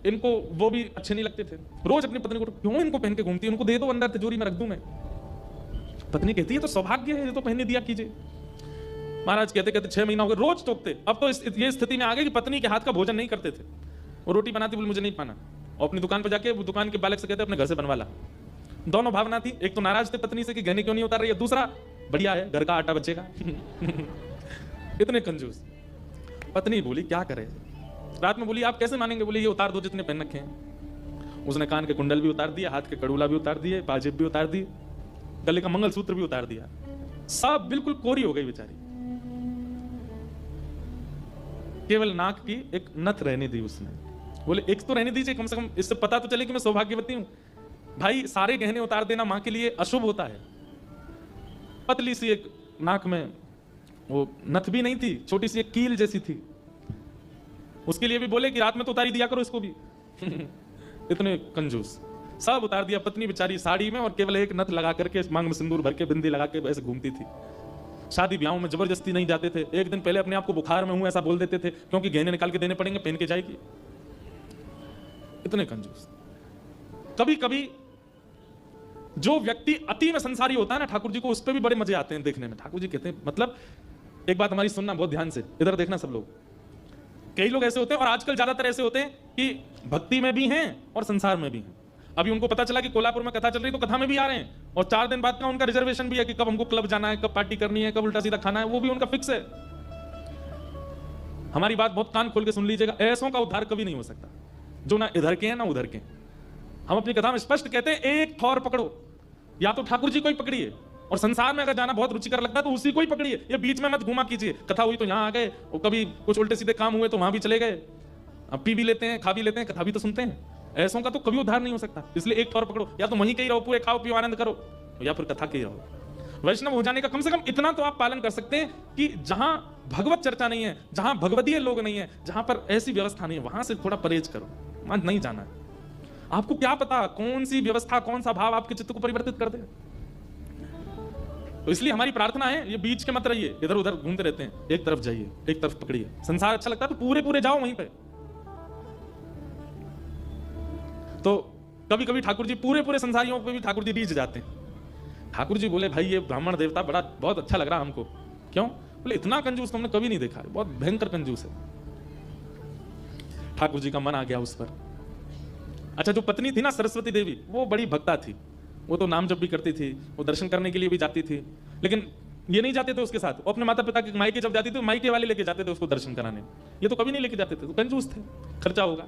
इनको वो भी अच्छे नहीं लगते थे। रोज अपनी पत्नी को क्यों इनको पहन के घूमती है, उनको दे दो, अंदर तिजोरी में रख दूं मैं। पत्नी कहती है तो सौभाग्य है, ये तो पहनने दिया कीजिए। महाराज कहते कहते 6 महीना हो गए, रोज टोकते। अब तो ये स्थिति में आ गई कि पत्नी के हाथ का भोजन नहीं करते थे। वो रोटी बनाती, बोले मुझे नहीं पाना, और अपनी दुकान पर जाके वो दुकान के बालक से कहते अपने घर से बनवा ला। दोनों भावना थी, एक तो नाराज थे पत्नी से कि गहने क्यों नहीं उतार रही है, दूसरा बढ़िया है घर का आटा बचेगा। इतने कंजूस। पत्नी बोली क्या करे, रात में बोली आप कैसे मानेंगे, बोली ये उतार दो जितने पहन रखे हैं। उसने कान के कुंडल भी उतार दिए, हाथ के कड़ूला भी उतार दिए, पाजेब भी उतार दिए, गले का मंगलसूत्र भी उतार दिया, सब बिल्कुल कोरी हो गई बेचारी। केवल नाक की एक नथ रहने दी उसने। बोले एक तो रहने दीजिए, कम से कम इससे पता तो चले कि मैं सौभाग्यवती हूं। भाई सारे गहने उतार देना मां के लिए अशुभ होता है। पतली सी एक नाक में वो नथ भी नहीं थी, छोटी सी एक कील जैसी थी, उसके लिए भी बोले कि रात में तो उतारी दिया करो इसको भी। इतने कंजूस। सब उतार दिया। पत्नी बेचारी साड़ी में और केवल एक नथ लगा करके मांग में सिंदूर भर के बिंदी लगा के ऐसे घूमती थी। शादी ब्याहों में जबरदस्ती नहीं जाते थे, एक दिन पहले अपने आप को बुखार में हूं ऐसा बोल देते थे, क्योंकि गहने निकाल के देने पड़ेंगे, पहन के जाएगी। इतने कंजूस। कभी कभी जो व्यक्ति अति में संसारी होता है ना, ठाकुर जी को उस पर भी बड़े मजे आते हैं देखने में। ठाकुर जी कहते हैं, मतलब एक बात हमारी सुनना बहुत ध्यान से, इधर देखना सब लोग। कई लोग ऐसे होते हैं, और आजकल ज्यादातर ऐसे होते हैं कि भक्ति में भी हैं और संसार में भी हैं। अभी उनको पता चला कि कोल्हापुर में कथा चल रही, तो कथा में भी आ रहे हैं, और 4 दिन बाद का उनका रिजर्वेशन भी है कि कब हमको क्लब जाना है, कब पार्टी करनी है, कब उल्टा सीधा खाना है, वो भी उनका फिक्स है। हमारी बात बहुत कान खोल के सुन लीजिएगा, ऐसों का उद्धार कभी नहीं हो सकता जो ना इधर के हैं ना उधर के। हम अपनी कथा में स्पष्ट कहते हैं, एक ठौर पकड़ो, या तो ठाकुर जी को ही पकड़िए, और संसार में अगर जाना बहुत रुचिकर लगता है तो उसी को ही पकड़िए, ये बीच में मत घुमा कीजिए। कथा हुई तो यहाँ आ गए, और कभी कुछ उल्टे सीधे काम हुए तो वहां भी चले गए। अब पी भी लेते हैं, खा भी लेते हैं, कथा भी तो सुनते हैं। ऐसों का तो कभी उद्धार नहीं हो सकता। इसलिए एक ठौर पकड़ो, या तो वहीं के ही रहो, पूरे खाओ पियो आनंद करो, या फिर कथा के ही रहो। वैष्णव हो जाने का कम से कम इतना तो आप पालन कर सकते हैं कि जहां भगवत चर्चा नहीं है, जहां भगवदीय लोग नहीं है, जहां पर ऐसी व्यवस्था नहीं है, वहां से थोड़ा परहेज करो, वहां नहीं जाना है। आपको क्या पता कौन सी व्यवस्था, कौन सा भाव आपके चित्त को परिवर्तित कर दे। तो इसलिए हमारी प्रार्थना है, ये बीच के मत रहिए, इधर उधर घूमते रहते हैं, एक तरफ जाइए, एक तरफ पकड़िए। संसार अच्छा लगता है तो पूरे पूरे जाओ वहीं पे। तो कभी कभी ठाकुर जी पूरे पूरे संसारियों पे भी ठाकुर जी रीझ जाते हैं। ठाकुर जी बोले भाई ये ब्राह्मण देवता बड़ा बहुत अच्छा लग रहा हमको। क्यों? बोले इतना कंजूस तुमने कभी नहीं देखा, बहुत भयंकर कंजूस है। ठाकुर जी का मन आ गया उस पर। अच्छा, जो पत्नी थी ना सरस्वती देवी, वो बड़ी भक्ता थी, वो तो नाम जप भी करती थी, वो दर्शन करने के लिए भी जाती थी, लेकिन ये नहीं जाते थे उसके साथ। वो अपने माता पिता के मायके जब जाती थी, मायके वाले लेके जाते थे उसको दर्शन कराने। ये तो कभी नहीं लेके जाते थे, तो कंजूस थे, खर्चा होगा।